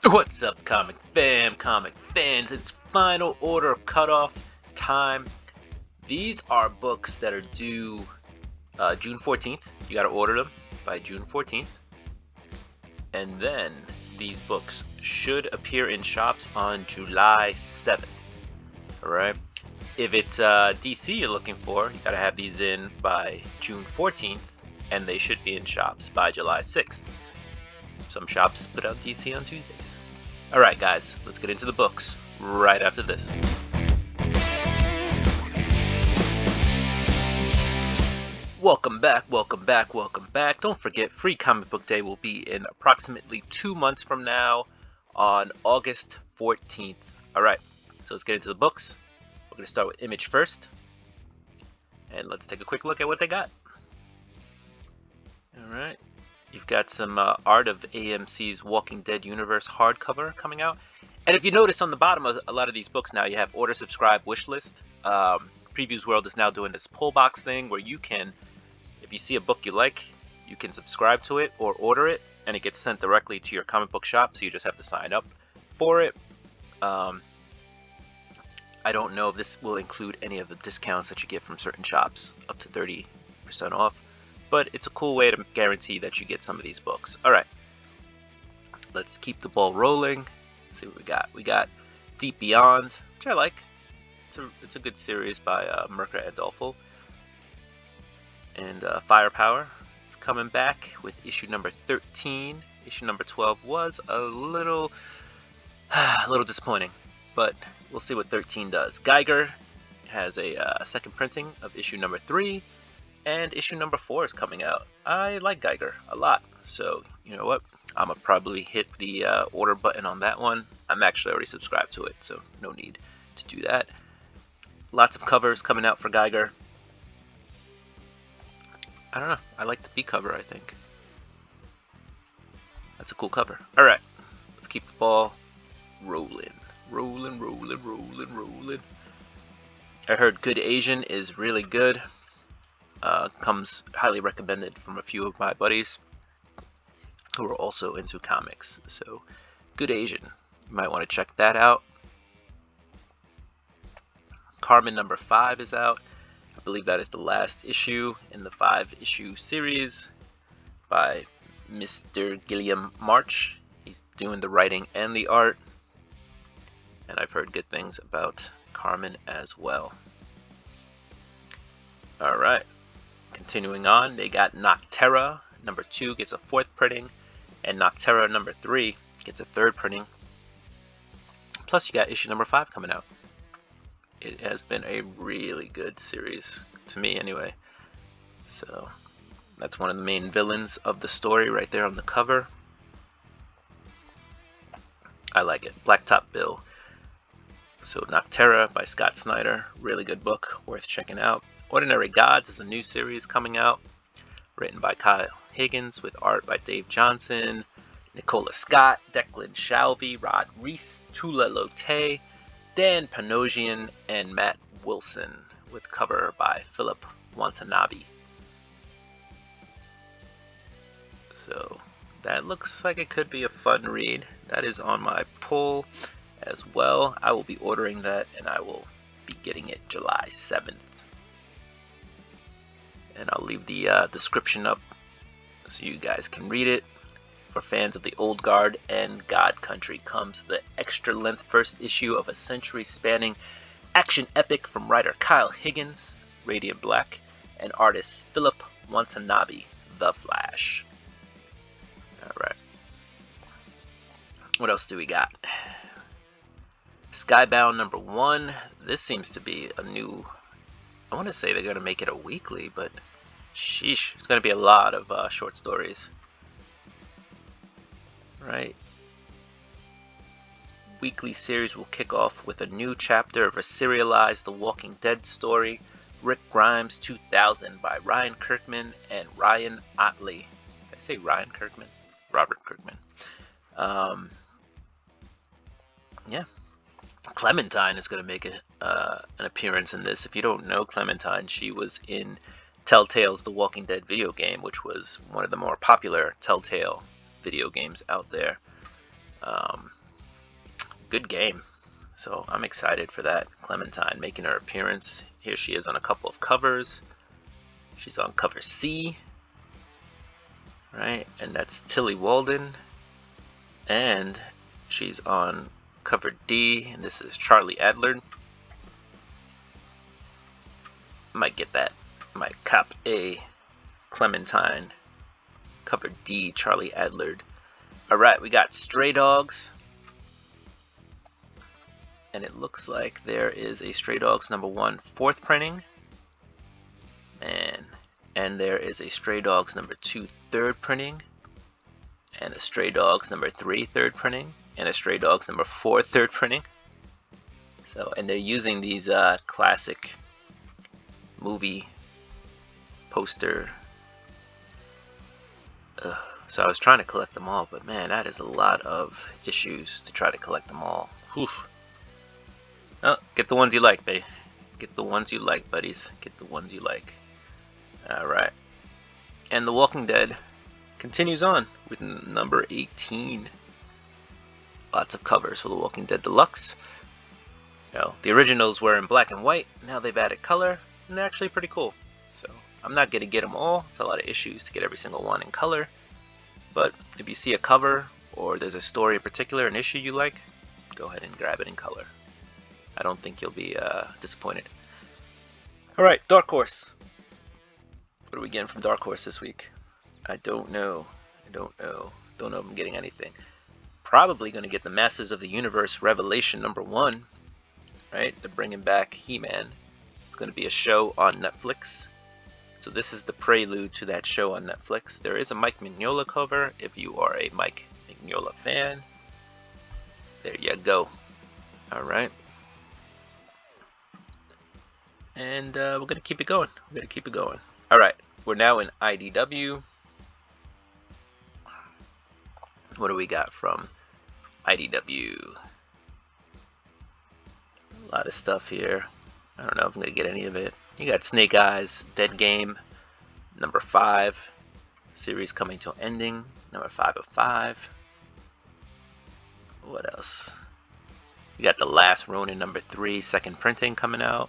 What's up, comic fans? It's final order cutoff time. These are books that are due June 14th. You got to order them by June 14th. And then these books should appear in shops on July 7th. Alright? If it's DC you're looking for, you got to have these in by June 14th. And they should be in shops by July 6th. Some shops put out DC on Tuesdays. Alright guys, let's get into the books right after this. Welcome back. Don't forget, Free Comic Book Day will be in approximately 2 months from now on August 14th. Alright, so let's get into the books. We're going to start with Image first. And let's take a quick look at what they got. Alright. You've got some art of AMC's Walking Dead universe hardcover coming out. And if you notice on the bottom of a lot of these books now, you have order, subscribe, wish list. Previews World is now doing this pull box thing where you can, if you see a book you like, you can subscribe to it or order it, and it gets sent directly to your comic book shop, so you just have to sign up for it. I don't know if this will include any of the discounts that you get from certain shops, up to 30% off. But it's a cool way to guarantee that you get some of these books. Alright, let's keep the ball rolling. Let's see what we got. We got Deep Beyond, which I like. It's a good series by Mirka Andolfo. And Firepower is coming back with issue number 13. Issue number 12 was a little disappointing, but we'll see what 13 does. Geiger has a second printing of issue number 3. And issue number 4 is coming out. I like Geiger a lot, so you know what? I'm gonna probably hit the order button on that one. I'm actually already subscribed to it, so no need to do that. Lots of covers coming out for Geiger. I don't know. I like the B cover, I think. That's a cool cover. Alright, let's keep the ball rolling. Rolling. I heard Good Asian is really good. Comes highly recommended from a few of my buddies who are also into comics. So, Good Asian. You might want to check that out. Carmen number 5 is out. I believe that is the last issue in the 5-issue series by Mr. Gilliam March. He's doing the writing and the art. And I've heard good things about Carmen as well. Alright. Continuing on, they got Nocterra number 2 gets a 4th printing, and Nocterra number 3 gets a 3rd printing. Plus, you got issue number 5 coming out. It has been a really good series, to me anyway. So, that's one of the main villains of the story right there on the cover. I like it. Blacktop Bill. So, Nocterra by Scott Snyder. Really good book, worth checking out. Ordinary Gods is a new series coming out, written by Kyle Higgins with art by Dave Johnson, Nicola Scott, Declan Shalvey, Rod Reese, Tula Lotay, Dan Panosian, and Matt Wilson, with cover by Philip Watanabe. So that looks like it could be a fun read. That is on my pull as well. I will be ordering that, and I will be getting it July 7th. And I'll leave the description up so you guys can read it. For fans of the Old Guard and God Country comes the extra-length first issue of a century-spanning action epic from writer Kyle Higgins, Radiant Black, and artist Philip Watanabe, The Flash. Alright. What else do we got? Skybound number 1. This seems to be a new... I want to say they're going to make it a weekly, but sheesh, it's going to be a lot of short stories. Right. Weekly series will kick off with a new chapter of a serialized The Walking Dead story, Rick Grimes 2000 by Ryan Kirkman and Ryan Ottley. Did I say Ryan Kirkman? Robert Kirkman. Yeah. Clementine is going to make an appearance in this. If you don't know Clementine, she was in Telltale's The Walking Dead video game, which was one of the more popular Telltale video games out there. good game. So I'm excited for that. Clementine making her appearance. Here she is on a couple of covers. She's on cover C, right? And that's Tilly Walden. And she's on cover D, and this is Charlie Adlard. Might get that. Might cop A, Clementine. Cover D, Charlie Adlard. Alright, we got Stray Dogs. And it looks like there is a Stray Dogs #1 4th printing. And there is a Stray Dogs #2 3rd printing. And a Stray Dogs #3 3rd printing. And a Stray Dogs #4 3rd printing. So, and they're using these classic movie poster. So I was trying to collect them all, but man, that is a lot of issues to try to collect them all. Whew. Oh, get the ones you like, babe. Get the ones you like, buddies. Get the ones you like. Alright. And The Walking Dead continues on with number 18. Lots of covers for The Walking Dead Deluxe. You know, the originals were in black and white. Now they've added color, and they're actually pretty cool. So I'm not going to get them all. It's a lot of issues to get every single one in color. But if you see a cover, or there's a story in particular, an issue you like, go ahead and grab it in color. I don't think you'll be disappointed. Alright, Dark Horse. What are we getting from Dark Horse this week? I don't know. Don't know if I'm getting anything. Probably going to get the Masters of the Universe Revelation #1. Right? They're bringing back He-Man. It's going to be a show on Netflix. So this is the prelude to that show on Netflix. There is a Mike Mignola cover if you are a Mike Mignola fan. There you go. Alright. And we're going to keep it going. Alright, we're now in IDW. What do we got from IDW? A lot of stuff here. I don't know if I'm going to get any of it. You got Snake Eyes, Dead Game, #5. Series coming to ending, #5 of 5. What else? You got The Last Ronin #3, 2nd printing coming out.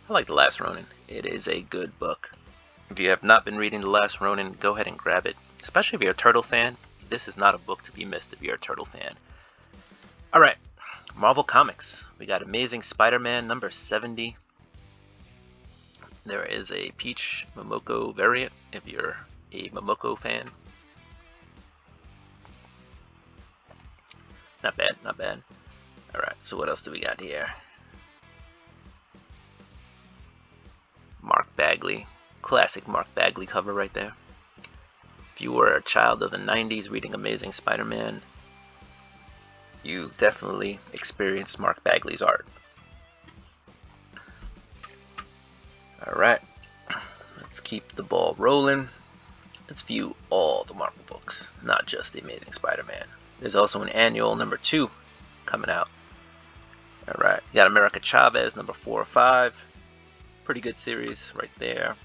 I like The Last Ronin. It is a good book. If you have not been reading The Last Ronin, go ahead and grab it. Especially if you're a Turtle fan. This is not a book to be missed if you're a Turtle fan. Alright, Marvel Comics. We got Amazing Spider-Man #70. There is a Peach Momoko variant if you're a Momoko fan. Not bad, not bad. Alright, so what else do we got here? Mark Bagley. Classic Mark Bagley cover right there. If you were a child of the 90s reading Amazing Spider-Man, you definitely experienced Mark Bagley's art. Alright, let's keep the ball rolling. Let's view all the Marvel books, not just The Amazing Spider-Man. There's also an annual #2 coming out. Alright, you got America Chavez #4 or 5. Pretty good series right there.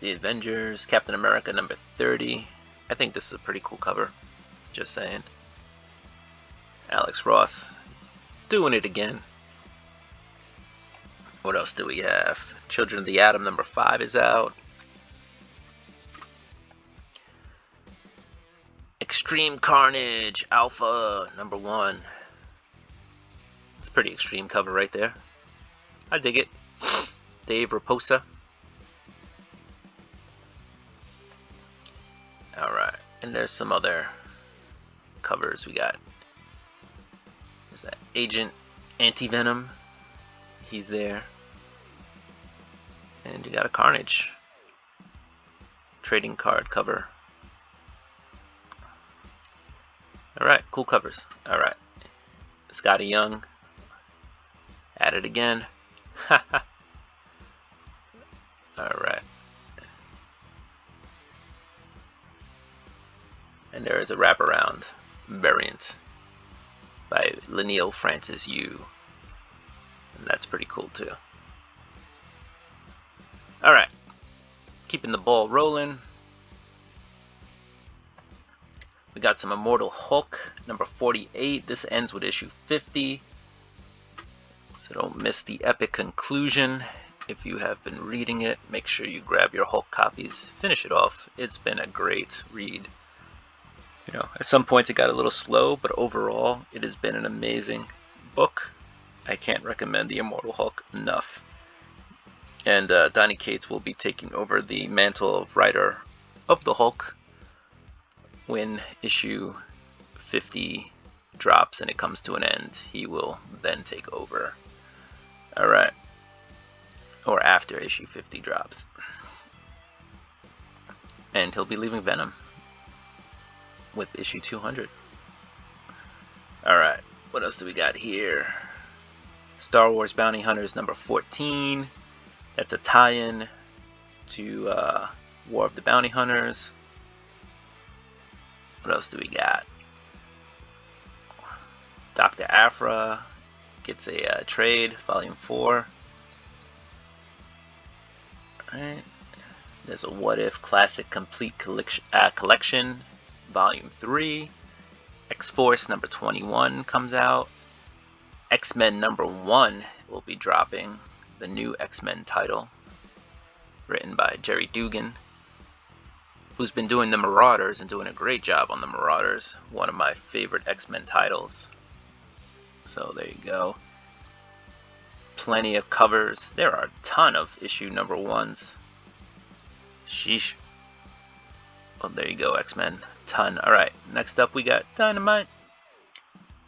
The Avengers, Captain America #30. I think this is a pretty cool cover. Just saying. Alex Ross doing it again. What else do we have? Children of the Atom #5 is out. Extreme Carnage Alpha #1. It's a pretty extreme cover right there. I dig it. Dave Raposa. Alright, and there's some other covers we got. There's that Agent Anti-Venom. He's there. And you got a Carnage trading card cover. Alright, cool covers. Alright. Scotty Young. At it again. Alright. And there is a wraparound variant by Leinil Francis Yu. And that's pretty cool too. Alright. Keeping the ball rolling. We got some Immortal Hulk, number 48. This ends with issue 50. So don't miss the epic conclusion. If you have been reading it, make sure you grab your Hulk copies. Finish it off. It's been a great read. You know, at some points it got a little slow, but overall it has been an amazing book. I can't recommend the Immortal Hulk enough. And Donny Cates will be taking over the mantle of writer of the Hulk when issue 50 drops and it comes to an end. He will then take over. Alright. Or after issue 50 drops. And he'll be leaving Venom with issue 200. Alright, what else do we got here? Star Wars Bounty Hunters number 14. That's a tie-in to War of the Bounty Hunters. What else do we got? Dr. Aphra gets a trade, volume 4. Alright. There's a What If Classic Complete Collection, volume 3. X-Force number 21 comes out. X-Men number 1 will be dropping, the new X-Men title, written by Jerry Dugan, who's been doing the Marauders and doing a great job on the Marauders, one of my favorite X-Men titles. So there you go. Plenty of covers. There are a ton of issue number 1s. Sheesh. Oh, there you go, X-Men. Ton. Alright, next up we got Dynamite.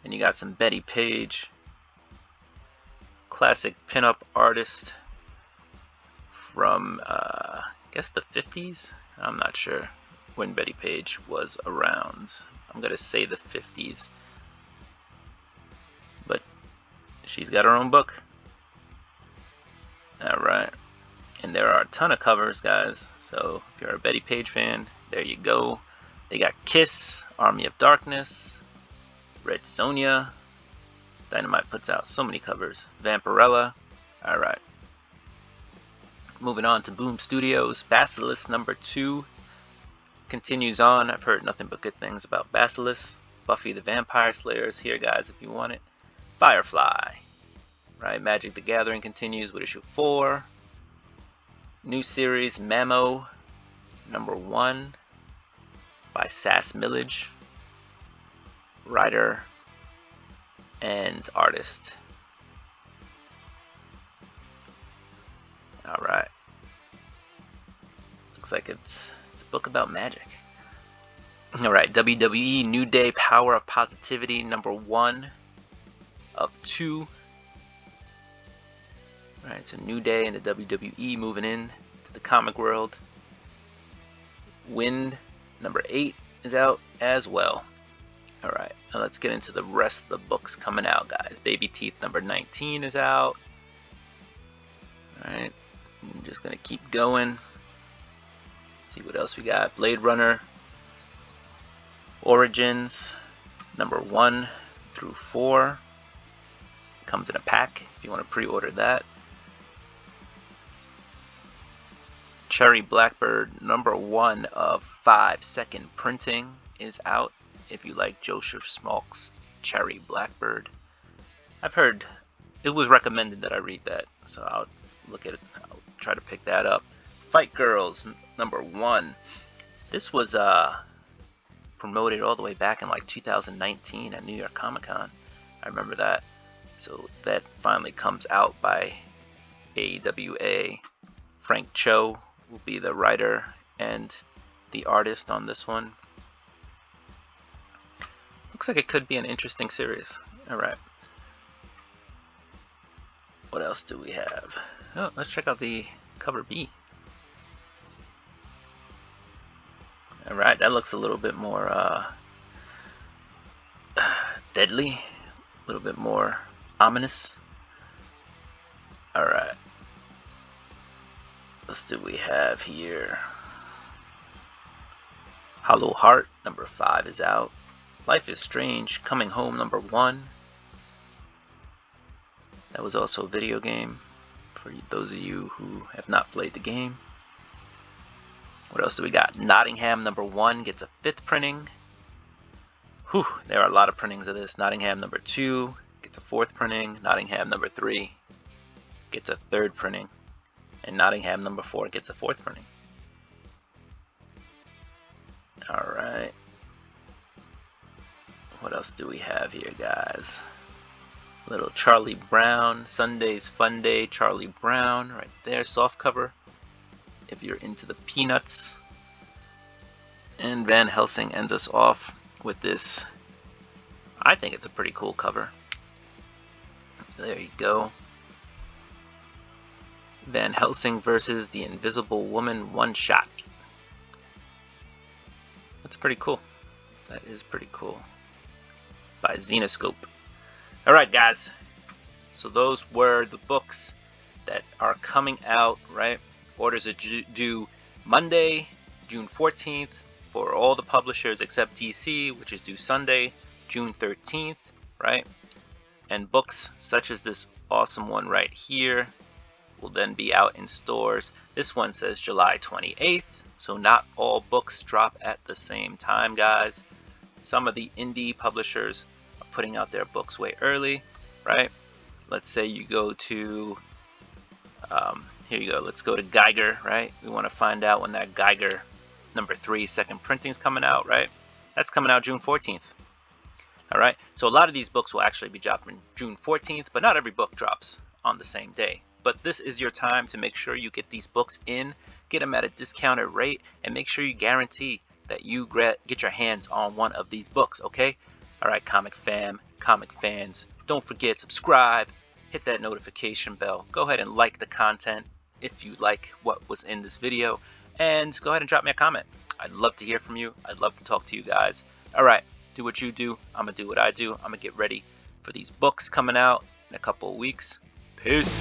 And you got some Betty Page. Classic pinup artist from, I guess the 50s? I'm not sure when Betty Page was around. I'm going to say the 50s. But she's got her own book. Alright. And there are a ton of covers, guys. So if you're a Betty Page fan, there you go. They got Kiss, Army of Darkness, Red Sonja. Dynamite puts out so many covers. Vampirella. Alright. Moving on to Boom Studios. Basilisk number 2 continues on. I've heard nothing but good things about Basilisk. Buffy the Vampire Slayer is here, guys, if you want it. Firefly. Right, Magic the Gathering continues with issue 4. New series, Mamo number 1 by Sass Millage. Writer and artist. Alright. Looks like it's a book about magic. Alright, WWE New Day Power of Positivity number 1 of 2. Alright, so New Day and the WWE moving in to the comic world. Wind number 8 is out as well. Alright, now let's get into the rest of the books coming out, guys. Baby Teeth number 19 is out. Alright, I'm just going to keep going. See what else we got. Blade Runner Origins number 1 through 4. Comes in a pack if you want to pre-order that. Cherry Blackbird number 1 of 5 second printing is out. If you like Joseph Smalk's Cherry Blackbird. I've heard it was recommended that I read that, so I'll look at it. I'll try to pick that up. Fight Girls number 1. This was promoted all the way back in like 2019 at New York Comic Con. I remember that. So that finally comes out by AWA. Frank Cho will be the writer and the artist on this one. Looks like it could be an interesting series. Alright. What else do we have? Oh, let's check out the cover B. Alright, that looks a little bit more deadly. A little bit more ominous. Alright. What do we have here? Hollow Heart number 5 is out. Life is Strange Coming Home number 1. That was also a video game for those of you who have not played the game. What else do we got? Nottingham number 1 gets a 5th printing. Whew, there are a lot of printings of this. Nottingham number 2 gets a 4th printing. Nottingham number 3 gets a 3rd printing. And Nottingham number 4 gets a 4th printing. Alright. What else do we have here, guys? Little Charlie Brown, Sunday's Fun Day, Charlie Brown, right there, soft cover, if you're into the Peanuts. And Van Helsing ends us off with this. I think it's a pretty cool cover. There you go. Van Helsing versus the Invisible Woman one shot. That's pretty cool. That is pretty cool. By Zenescope. Alright, guys. So those were the books that are coming out, right? Orders are due Monday, June 14th, for all the publishers except DC, which is due Sunday, June 13th, right? And books such as this awesome one right here will then be out in stores. This one says July 28th, so not all books drop at the same time, guys. Some of the indie publishers are putting out their books way early, right? Let's say you go to, here you go, let's go to Geiger, right? We want to find out when that Geiger number 3 second printing is coming out, right? That's coming out June 14th. All right, so a lot of these books will actually be dropping June 14th, but not every book drops on the same day. But this is your time to make sure you get these books in, get them at a discounted rate, and make sure you guarantee that you get your hands on one of these books, okay? All right, comic fam, comic fans, don't forget, subscribe, hit that notification bell, go ahead and like the content if you like what was in this video, and go ahead and drop me a comment. I'd love to hear from you. I'd love to talk to you guys. All right, do what you do. I'm going to do what I do. I'm going to get ready for these books coming out in a couple of weeks. Peace.